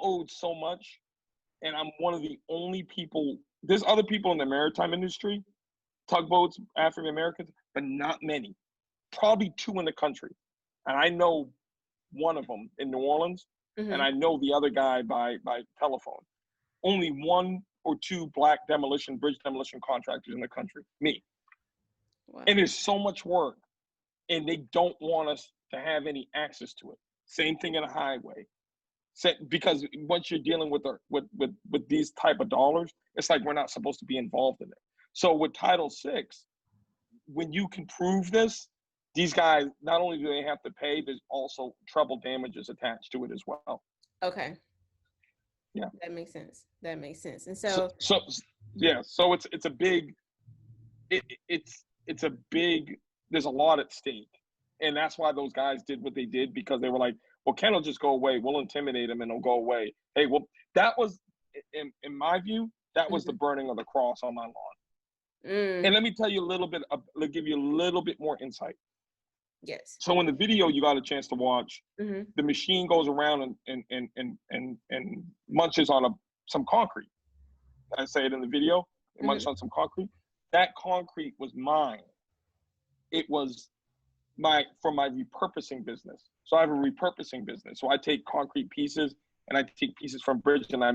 owed so much, and I'm one of the only people. There's other people in the maritime industry, tugboats, African Americans, but not many. Probably 2 in the country, and I know one of them in New Orleans, and I know the other guy by telephone. Only 1 or 2 black bridge demolition contractors in the country. Me. Wow. And there's so much work, and they don't want us to have any access to it. Same thing in a highway. Because once you're dealing with these type of dollars, it's like we're not supposed to be involved in it. So with Title VI, when you can prove this, these guys, not only do they have to pay, there's also treble damages attached to it as well. Okay. Yeah. That makes sense. And so it's a big, it's a big, there's a lot at stake. And that's why those guys did what they did, because they were like, well, Ken will just go away. We'll intimidate him and he'll go away. Hey, well, that was, in my view, that was the burning of the cross on my lawn. And let me tell you a little bit, give you a little bit more insight. Yes. So in the video you got a chance to watch, the machine goes around and munches on some concrete. I say it in the video, it munched on some concrete. That concrete was mine. It was for my repurposing business. So I have a repurposing business. So I take concrete pieces and I take pieces from bridge and I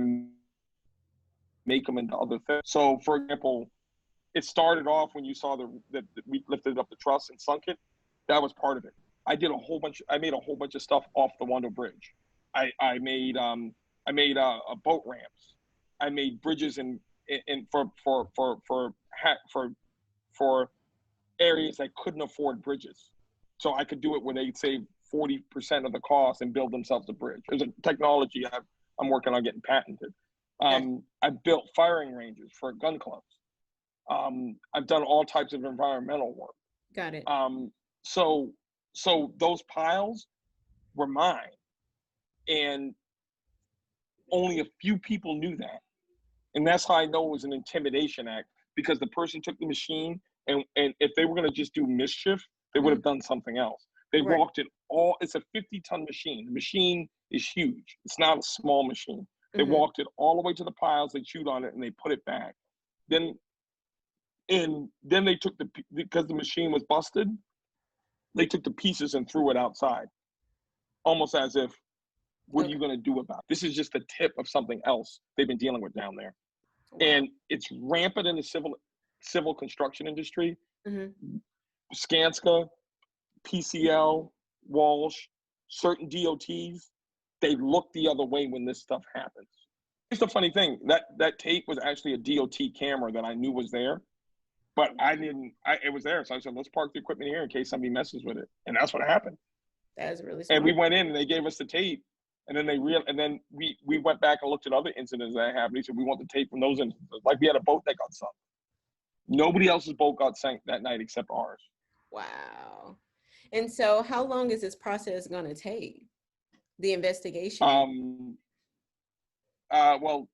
make them into other things. So for example, it started off when you saw that we lifted up the truss and sunk it. That was part of it. I made a whole bunch of stuff off the Wando Bridge. I made boat ramps. I made bridges for areas that couldn't afford bridges. So I could do it where they'd save 40% of the cost and build themselves a bridge. There's a technology I'm working on getting patented. I built firing ranges for gun clubs. I've done all types of environmental work. Got it. So those piles were mine, and only a few people knew that. And that's how I know it was an intimidation act, because the person took the machine, and if they were going to just do mischief, they would have done something else. They walked it all. It's a 50-ton machine. The machine is huge. It's not a small machine. They walked it all the way to the piles. They chewed on it and they put it back. Then they took because the machine was busted, they took the pieces and threw it outside, almost as if, what are you going to do about it? This is just the tip of something else they've been dealing with down there. Wow. And it's rampant in the civil construction industry. Skanska, PCL, Walsh, certain DOTs, they look the other way when this stuff happens. It's the funny thing, that tape was actually a DOT camera that I knew was there, but it was there. So I said, let's park the equipment here in case somebody messes with it. And that's what happened. That is really smart. And we went in and they gave us the tape. And then we went back and looked at other incidents that happened. He said, we want the tape from those incidents. Like we had a boat that got sunk. Nobody else's boat got sank that night except ours. Wow. And so how long is this process going to take? The investigation? I would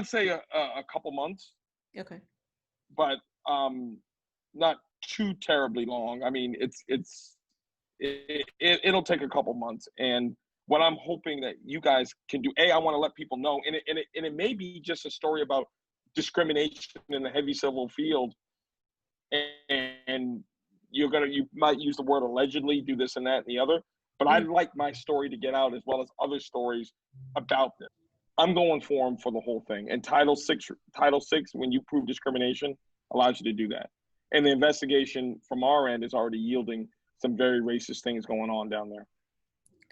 say a couple months. Okay. But not too terribly long. I mean, it'll take a couple months. And what I'm hoping that you guys can do, I want to let people know, and it may be just a story about discrimination in the heavy civil field, and you might use the word allegedly, do this and that and the other, but I'd like my story to get out as well as other stories about this. I'm going for them for the whole thing. And Title VI, when you prove discrimination, allows you to do that. And the investigation from our end is already yielding some very racist things going on down there.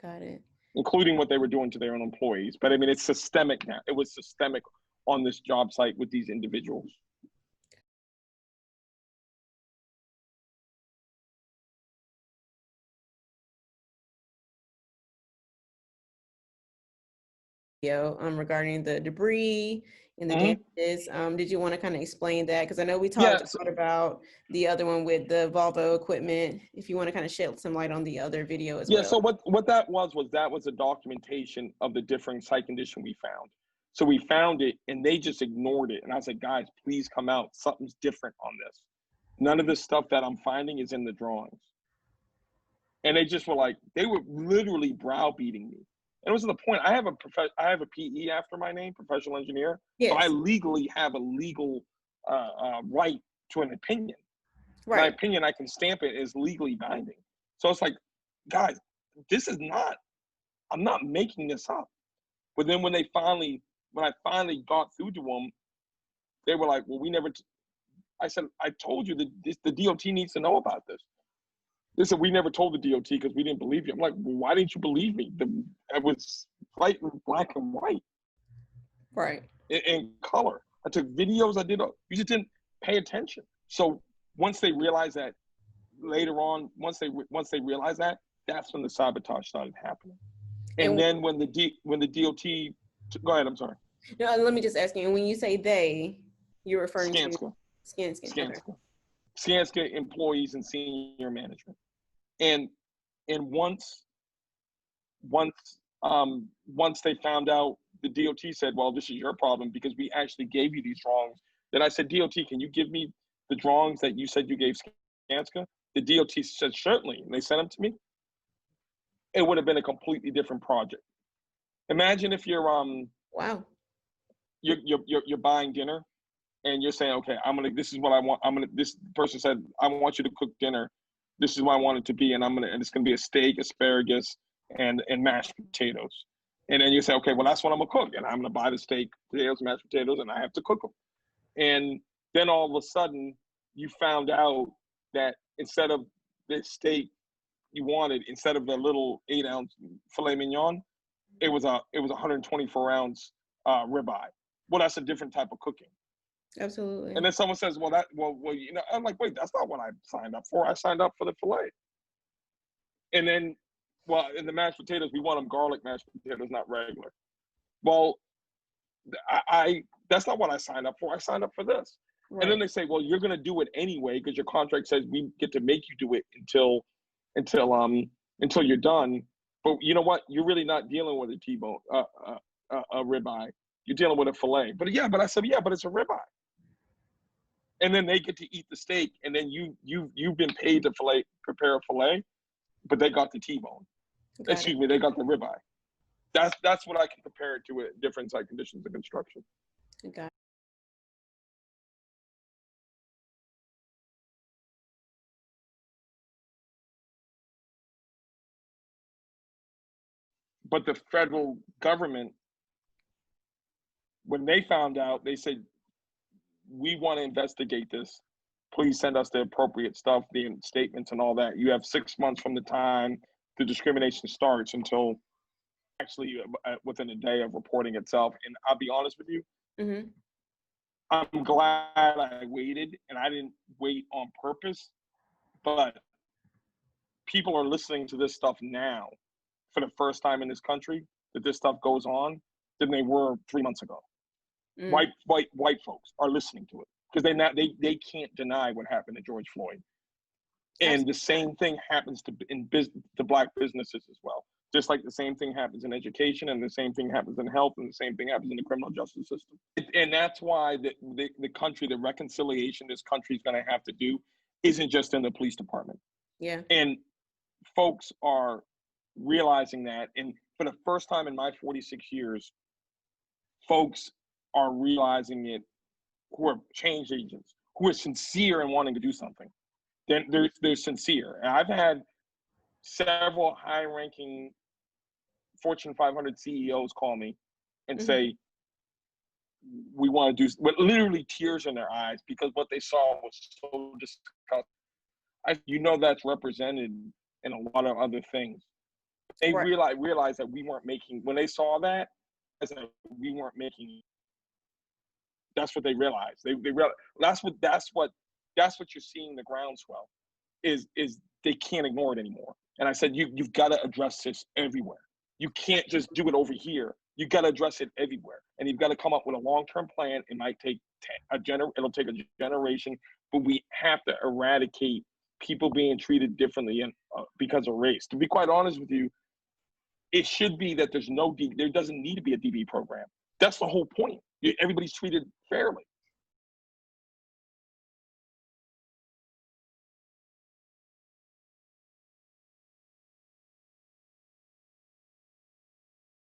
Got it. Including what they were doing to their own employees. But I mean, it's systemic now. It was systemic on this job site with these individuals. Regarding the debris and the damages. Did you want to kind of explain that? Because I know we talked about the other one with the Volvo equipment. If you want to kind of shed some light on the other video as well. Yeah, so what that was a documentation of the differing site condition we found. So we found it and they just ignored it. And I was like, guys, please come out. Something's different on this. None of this stuff that I'm finding is in the drawings. And they just were like, they were literally browbeating me. And it was to the point, I have a PE after my name, professional engineer. So I Yes. legally have a legal right to an opinion. My Right. opinion, I can stamp it as legally binding. So it's like, guys, this is not, I'm not making this up. But then when I finally got through to them, they were like, well, I said, I told you that the DOT needs to know about this. They said, we never told the DOT because we didn't believe you. I'm like, well, why didn't you believe me? It was white and black and white Right. in color. I took videos. You just didn't pay attention. So once they realized that later on, once they realized that, that's when the sabotage started happening. And then when the DOT, go ahead, I'm sorry. No, let me just ask you, and when you say they, you're referring to Skanska. Okay. Skanska employees and senior management. And once they found out, the DOT said, well, this is your problem because we actually gave you these drawings. Then I said, DOT, can you give me the drawings that you said you gave Skanska? The DOT said, certainly. And they sent them to me. It would have been a completely different project. Imagine if you're wow, you're buying dinner and you're saying, okay, this is what I want. This person said, I want you to cook dinner. This is what I want it to be. And it's going to be a steak, asparagus, and mashed potatoes. And then you say, okay, well, that's what I'm going to cook. And I'm going to buy the steak, potatoes, mashed potatoes, and I have to cook them. And then all of a sudden you found out that instead of the steak you wanted, instead of the little 8-ounce filet mignon, it was a 124-ounce ribeye. Well, that's a different type of cooking. Absolutely. And then someone says, well, I'm like, wait, that's not what I signed up for. I signed up for the filet. And then, well, in the mashed potatoes, we want them garlic mashed potatoes, not regular. Well, that's not what I signed up for. I signed up for this. Right. And then they say, well, you're going to do it anyway because your contract says we get to make you do it until you're done. But you know what? You're really not dealing with a T-bone, a ribeye. You're dealing with a filet. But I said, but it's a ribeye. And then they get to eat the steak, and then you've been paid to prepare a filet, but they got the T-bone. Excuse me, they got the ribeye. That's what I can compare it to with different site conditions of construction. Okay. But the federal government, when they found out, they said, we want to investigate this. Please send us the appropriate stuff, the statements and all that. You have 6 months from the time the discrimination starts until actually within a day of reporting itself. And I'll be honest with you, mm-hmm. I'm glad I waited, and I didn't wait on purpose, but people are listening to this stuff now for the first time in this country, that this stuff goes on, than they were 3 months ago. White folks are listening to it because they can't deny what happened to George Floyd. And the same thing happens to Black businesses as well. Just like the same thing happens in education, and the same thing happens in health, and the same thing happens in the criminal justice system. And that's why the reconciliation this country is going to have to do isn't just in the police department. Yeah. And folks are realizing that. And for the first time in my 46 years, folks are realizing it, who are change agents, who are sincere in wanting to do something. They're sincere. And I've had several high-ranking Fortune 500 CEOs call me and say, we want to do, with literally tears in their eyes, because what they saw was so disgusting. That's represented in a lot of other things. They realized that we weren't making, when they saw that, we weren't making. That's what they realized. They realized that's what you're seeing, the groundswell is they can't ignore it anymore. And I said, you've got to address this everywhere. You can't just do it over here. You got to address it everywhere, and you've got to come up with a long-term plan. It might take it'll take a generation, but we have to eradicate people being treated differently because of race. To be quite honest with you, it should be that there doesn't need to be a DB program. That's the whole point. Everybody's treated fairly.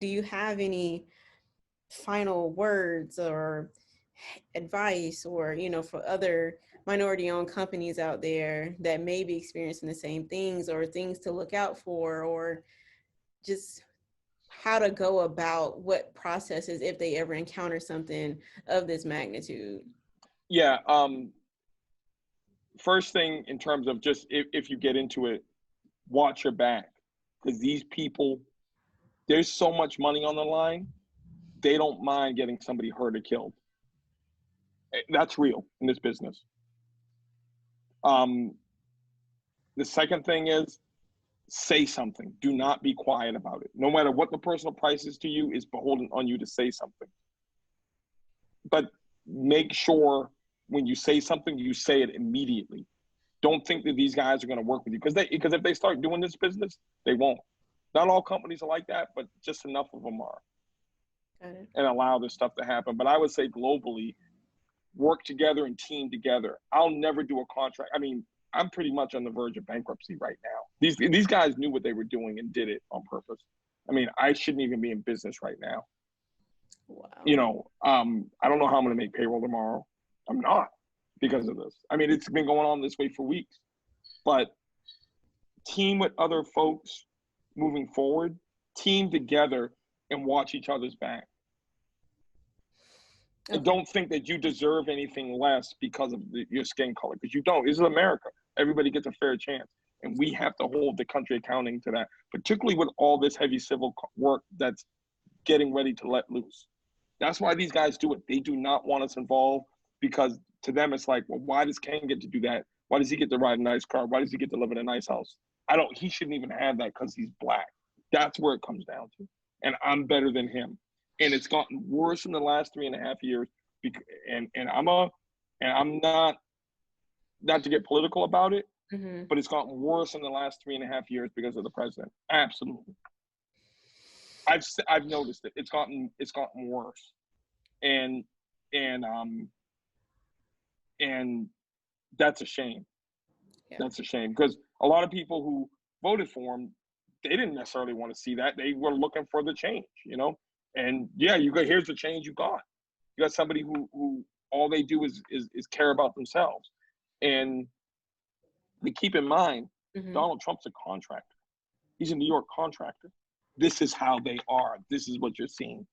do you have any final words or advice, or, you know, for other minority owned companies out there that may be experiencing the same things, or things to look out for, or just how to go about what processes if they ever encounter something of this magnitude? Yeah. First thing, in terms of just if you get into it, watch your back, because these people, there's so much money on the line, they don't mind getting somebody hurt or killed. That's real in this business. The second thing is, say something. Do not be quiet about it. No matter what the personal price is to you, is beholden on you to say something. But make sure when you say something, you say it immediately. Don't think that these guys are going to work with you, because if they start doing this business, they won't. Not all companies are like that, but just enough of them are. Got it. And allow this stuff to happen. But I would say globally, work together and team together. I'll never do a contract. I mean, I'm pretty much on the verge of bankruptcy right now. These guys knew what they were doing and did it on purpose. I mean, I shouldn't even be in business right now. Wow. You know, I don't know how I'm going to make payroll tomorrow. I'm not, because of this. I mean, it's been going on this way for weeks. But team with other folks moving forward, team together, and watch each other's back. Okay. And don't think that you deserve anything less because of your skin color, because you don't. This is America. Everybody gets a fair chance. And we have to hold the country accounting to that, particularly with all this heavy civil work that's getting ready to let loose. That's why these guys do it. They do not want us involved, because to them it's like, well, why does Ken get to do that? Why does he get to ride a nice car? Why does he get to live in a nice house? He shouldn't even have that because he's black. That's where it comes down to. And I'm better than him. And it's gotten worse in the last 3.5 years. And I'm not to get political about it, Mm-hmm. but it's gotten worse in the last 3.5 years because of the president. Absolutely. I've noticed it. It's gotten worse. And that's a shame. Yeah. That's a shame, because a lot of people who voted for him, they didn't necessarily want to see that. They were looking for the change, you know? And yeah, here's the change you got. You got somebody who all they do is care about themselves. And we keep in mind, Mm-hmm. Donald Trump's a contractor. He's a New York contractor. This is how they are. This is what you're seeing.